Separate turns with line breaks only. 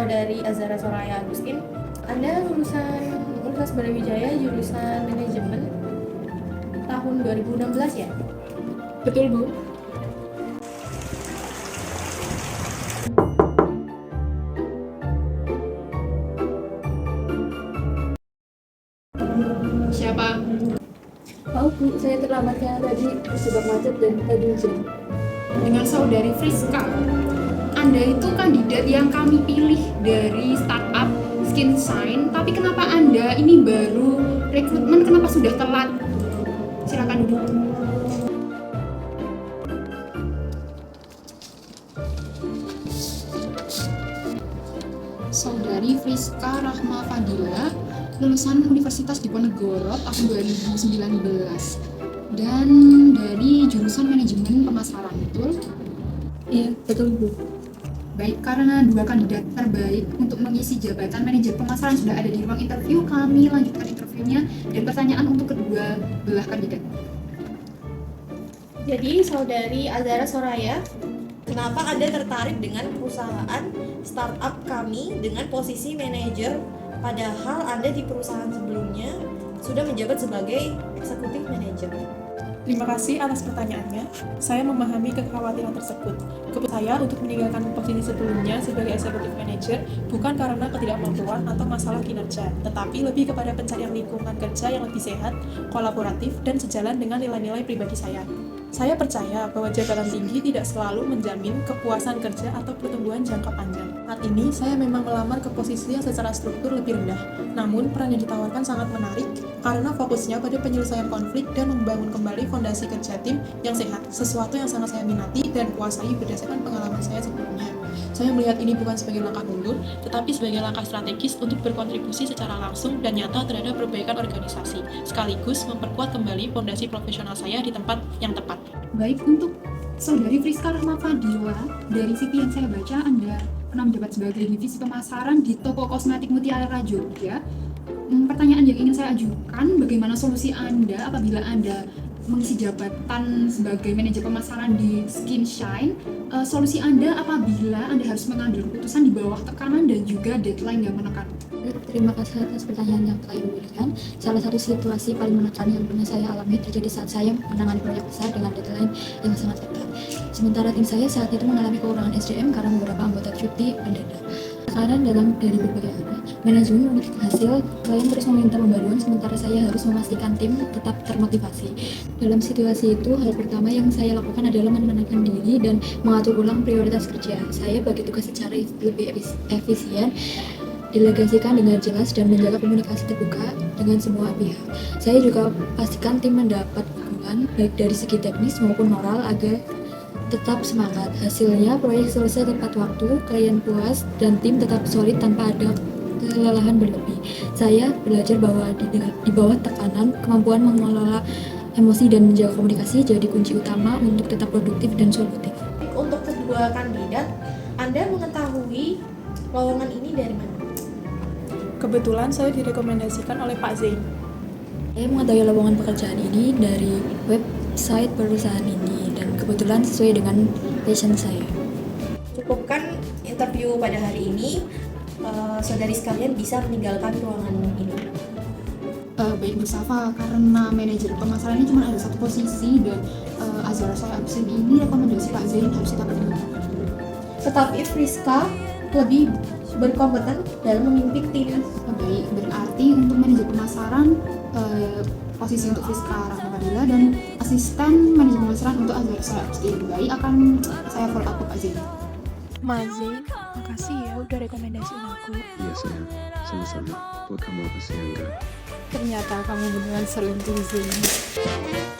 dari Azhara Soraya Agustin. Anda lulusan Universitas Brawijaya jurusan manajemen tahun 2016 ya?
Betul, Bu. Siapa?
Maaf Bu, saya terlambat karena tadi terjebak macet dan tadi hujan.
Dengan saudari Friska. Anda itu kandidat yang kami pilih dari startup Skin Shine, tapi kenapa Anda ini baru rekrutmen, kenapa sudah telat? Silakan duduk. Saudari Friska Rahma Fadila, lulusan Universitas Diponegoro tahun 2019 dan dari jurusan manajemen pemasaran, betul?
Iya, betul Bu.
Baik, karena dua kandidat terbaik untuk mengisi jabatan manajer pemasaran sudah ada di ruang interview, kami lanjutkan interviewnya dan pertanyaan untuk kedua belah kandidat.
Jadi saudari Azhara Soraya, kenapa Anda tertarik dengan perusahaan startup kami dengan posisi manajer, padahal Anda di perusahaan sebelumnya sudah menjabat sebagai eksekutif manajer?
Terima kasih atas pertanyaannya. Saya memahami kekhawatiran tersebut. Keputusan saya untuk meninggalkan posisi sebelumnya sebagai executive manager bukan karena ketidakmampuan atau masalah kinerja, tetapi lebih kepada pencarian lingkungan kerja yang lebih sehat, kolaboratif, dan sejalan dengan nilai-nilai pribadi saya. Saya percaya bahwa jabatan tinggi tidak selalu menjamin kepuasan kerja atau pertumbuhan jangka panjang. Saat ini, saya memang melamar ke posisi yang secara struktur lebih rendah. Namun, peran yang ditawarkan sangat menarik karena fokusnya pada penyelesaian konflik dan membangun kembali fondasi kerja tim yang sehat, sesuatu yang sangat saya minati dan kuasai berdasarkan pengalaman saya sebelumnya. Saya melihat ini bukan sebagai langkah mundur, tetapi sebagai langkah strategis untuk berkontribusi secara langsung dan nyata terhadap perbaikan organisasi, sekaligus memperkuat kembali fondasi profesional saya di tempat yang tepat.
Baik, untuk saudari Friska Rahma Fadila, dari CV yang saya baca, Anda pernah menjabat sebagai divisi pemasaran di toko kosmetik Mutiara Jogja. Pertanyaan yang ingin saya ajukan, bagaimana solusi Anda apabila Anda mengisi jabatan sebagai manajer pemasaran di Skin Shine? Solusi Anda apabila Anda harus mengambil keputusan di bawah tekanan dan juga deadline yang menekan?
Terima kasih atas pertanyaan yang telah Ibu berikan. Salah satu situasi paling menekan yang pernah saya alami terjadi saat saya menangani proyek besar dengan deadline yang sangat ketat. Sementara tim saya saat itu mengalami kekurangan SDM karena beberapa anggota cuti mendadak. Tekanan dari berbagai arah. Manajemen memiliki hasil, klien terus meminta pembaruan sementara saya harus memastikan tim tetap termotivasi. Dalam situasi itu, hal pertama yang saya lakukan adalah menenangkan diri dan mengatur ulang prioritas kerja. Saya bagi tugas secara lebih efisien, delegasikan dengan jelas dan menjaga komunikasi terbuka dengan semua pihak. Saya juga pastikan tim mendapat dukungan baik dari segi teknis maupun moral agar tetap semangat. Hasilnya, proyek selesai tepat waktu, klien puas, dan tim tetap solid tanpa ada kelelahan berlebih. Saya belajar bahwa di bawah tekanan, kemampuan mengelola emosi dan menjaga komunikasi jadi kunci utama untuk tetap produktif dan solutif.
Untuk kedua kandidat, Anda mengetahui lowongan ini dari mana?
Kebetulan saya direkomendasikan oleh Pak Zain.
Saya mengetahui lowongan pekerjaan ini dari website perusahaan ini dan kebetulan sesuai dengan passion saya.
Cukupkan interview pada hari ini, saudari sekalian bisa meninggalkan ruangan ini.
Baik Bu Safa, karena manajer pemasaran ini cuma ada satu posisi dan Azhara saya absen ini, rekomendasi Pak Zain harus kita pertimbangkan.
Tetapi Friska lebih berkompeten dalam memimpin tim.
Baik, berarti untuk manajer pemasaran posisi untuk Friska Rahma Fadila dan asisten manajer pemasaran untuk Azhara saya absen. Baik, akan saya follow up Pak Zain.
Mas Zain, makasih ya udah rekomendasiin aku.
Iya sayang, sama-sama. Buat kamu apa sih yang enggak?
Ternyata kamu beneran seru untuk Zain.